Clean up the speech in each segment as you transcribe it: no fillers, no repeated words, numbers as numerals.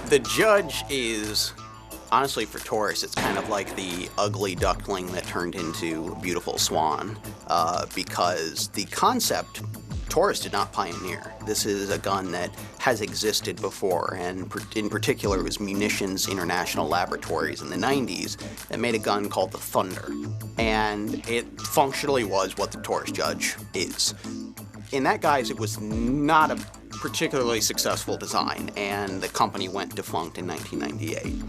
The Judge is, honestly, for Taurus, it's kind of like the ugly duckling that turned into a beautiful swan, because the concept Taurus did not pioneer. This is a gun that has existed before, and in particular it was Munitions International Laboratories in the 90s that made a gun called the Thunder. And it functionally was what the Taurus Judge is. In that guise, it was not a particularly successful design, and the company went defunct in 1998.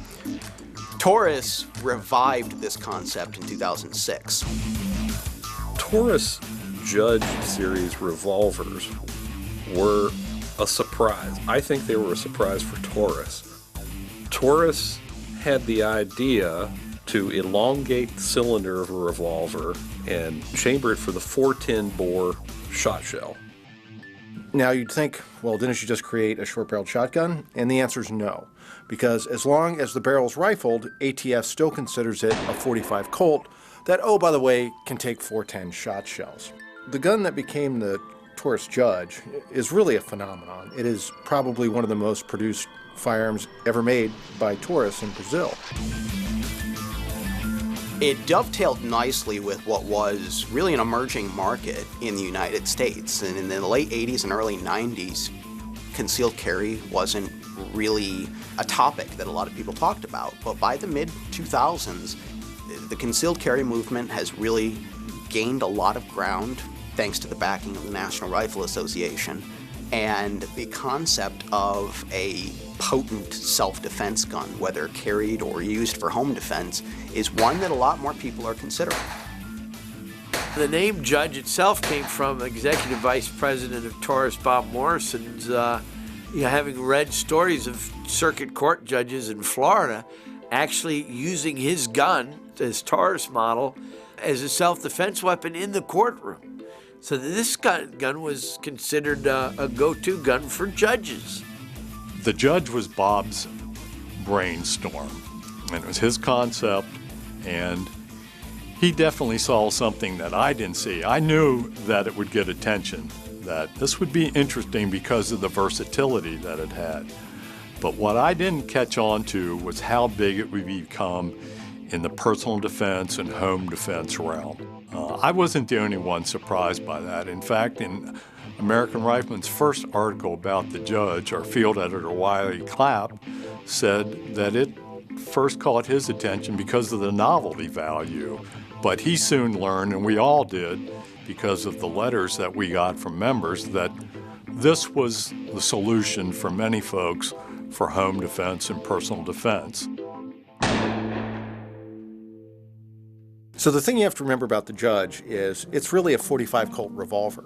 Taurus revived this concept in 2006. Taurus Judge series revolvers were a surprise. I think they were a surprise for Taurus. Taurus had the idea to elongate the cylinder of a revolver and chamber it for the 410 bore shot shell. Now you'd think, well, didn't you just create a short-barreled shotgun? And the answer is no, because as long as the barrel's rifled, ATF still considers it a .45 Colt that, oh, by the way, can take 410 shot shells. The gun that became the Taurus Judge is really a phenomenon. It is probably one of the most produced firearms ever made by Taurus in Brazil. It dovetailed nicely with what was really an emerging market in the United States. And in the late 80s and early 90s, concealed carry wasn't really a topic that a lot of people talked about. But by the mid-2000s, the concealed carry movement has really gained a lot of ground thanks to the backing of the National Rifle Association. And the concept of a potent self-defense gun, whether carried or used for home defense, is one that a lot more people are considering. The name Judge itself came from Executive Vice President of Taurus, Bob Morrison's, having read stories of circuit court judges in Florida actually using his gun, his Taurus model, as a self-defense weapon in the courtroom. So this gun was considered a go-to gun for judges. The Judge was Bob's brainstorm, and it was his concept, and he definitely saw something that I didn't see. I knew that it would get attention, that this would be interesting because of the versatility that it had. But what I didn't catch on to was how big it would become in the personal defense and home defense realm. I wasn't the only one surprised by that. In fact, in American Rifleman's first article about the Judge, our field editor Wiley Clapp said that it first caught his attention because of the novelty value. But he soon learned, and we all did, because of the letters that we got from members, that this was the solution for many folks for home defense and personal defense. So the thing you have to remember about the Judge is it's really a .45 Colt revolver.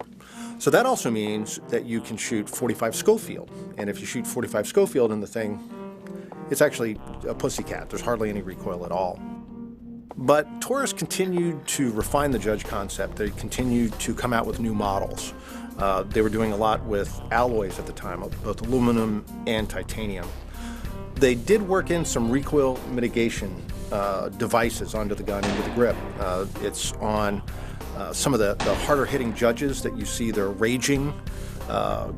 So that also means that you can shoot .45 Schofield. And if you shoot .45 Schofield in the thing, it's actually a pussycat. There's hardly any recoil at all. But Taurus continued to refine the Judge concept. They continued to come out with new models. They were doing a lot with alloys at the time, both aluminum and titanium. They did work in some recoil mitigation devices onto the gun, into the grip. It's on some of the harder hitting Judges that you see their raging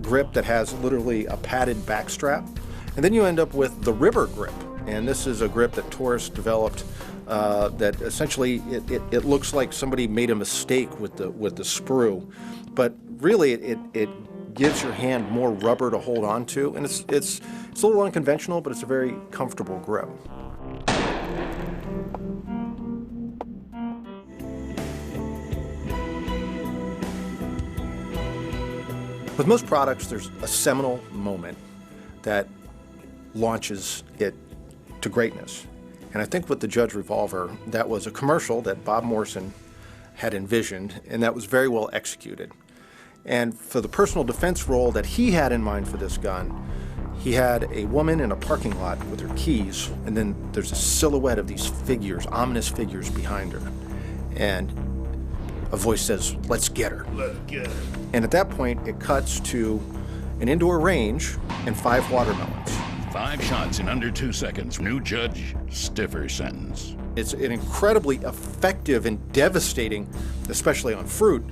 grip that has literally a padded backstrap. And then you end up with the River grip. And this is a grip that Taurus developed that essentially it looks like somebody made a mistake with the sprue. But really it gives your hand more rubber to hold on to. And it's a little unconventional, but it's a very comfortable grip. With most products, there's a seminal moment that launches it to greatness. And I think with the Judge revolver, that was a commercial that Bob Morrison had envisioned, and that was very well executed. And for the personal defense role that he had in mind for this gun, he had a woman in a parking lot with her keys, and then there's a silhouette of these figures, ominous figures behind her. And a voice says, "Let's get her." Let's get her. And at that point, it cuts to an indoor range and 5 watermelons. 5 shots in under 2 seconds. New Judge, stiffer sentence. It's an incredibly effective and devastating, especially on fruit,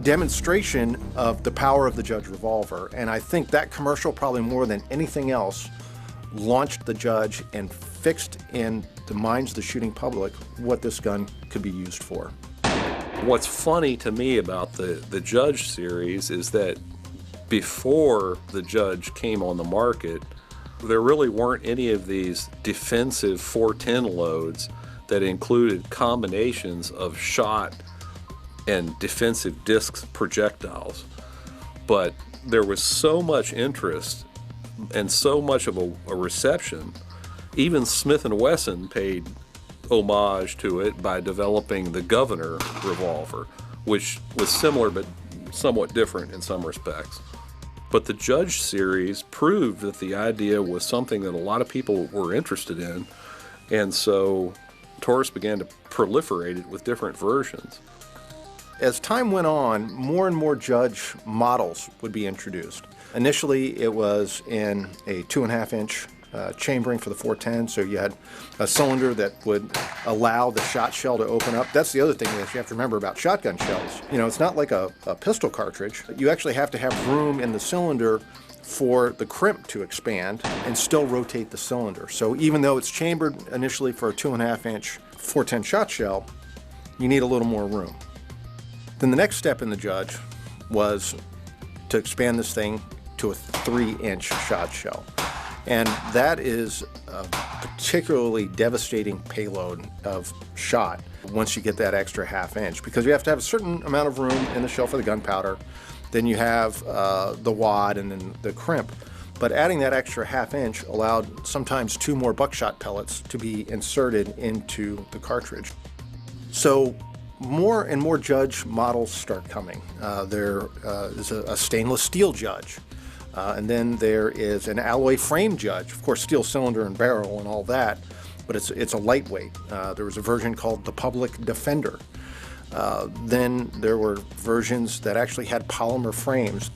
demonstration of the power of the Judge revolver. And I think that commercial, probably more than anything else, launched the Judge and fixed in the minds of the shooting public what this gun could be used for. What's funny to me about the Judge series is that before the Judge came on the market, there really weren't any of these defensive 410 loads that included combinations of shot and defensive disc projectiles. But there was so much interest and so much of a reception, even Smith & Wesson paid homage to it by developing the Governor revolver, which was similar but somewhat different in some respects. But the Judge series proved that the idea was something that a lot of people were interested in, and so Taurus began to proliferate it with different versions. As time went on, more and more Judge models would be introduced. Initially, it was in a 2.5-inch chambering for the 410, so you had a cylinder that would allow the shot shell to open up. That's the other thing that you have to remember about shotgun shells. You know, it's not like a pistol cartridge. You actually have to have room in the cylinder for the crimp to expand and still rotate the cylinder. So even though it's chambered initially for a 2.5-inch 410 shot shell, you need a little more room. Then the next step in the Judge was to expand this thing to a 3-inch shot shell. And that is a particularly devastating payload of shot once you get that extra 1/2 inch, because you have to have a certain amount of room in the shell for the gunpowder. Then you have the wad and then the crimp. But adding that extra 1/2 inch allowed sometimes 2 more buckshot pellets to be inserted into the cartridge. So more and more Judge models start coming. There is a stainless steel Judge. And then there is an alloy frame Judge, of course steel cylinder and barrel and all that, but it's a lightweight. There was a version called the Public Defender. Then there were versions that actually had polymer frames.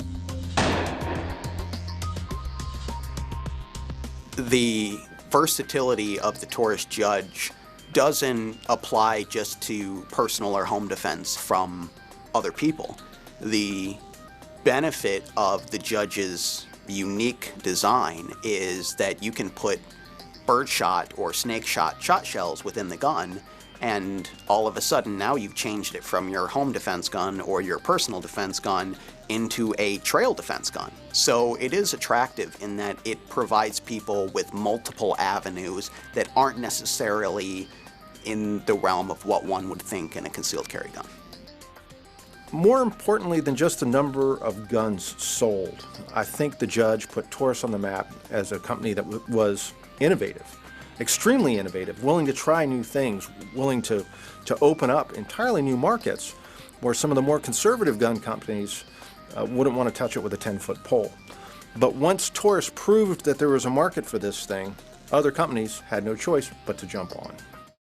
The versatility of the Taurus Judge doesn't apply just to personal or home defense from other people. The benefit of the Judge's unique design is that you can put birdshot or snake shot shot shells within the gun, and all of a sudden now you've changed it from your home defense gun or your personal defense gun into a trail defense gun. So it is attractive in that it provides people with multiple avenues that aren't necessarily in the realm of what one would think in a concealed carry gun. More importantly than just the number of guns sold, I think the Judge put Taurus on the map as a company that was innovative, extremely innovative, willing to try new things, willing to open up entirely new markets where some of the more conservative gun companies wouldn't want to touch it with a 10-foot pole. But once Taurus proved that there was a market for this thing, other companies had no choice but to jump on.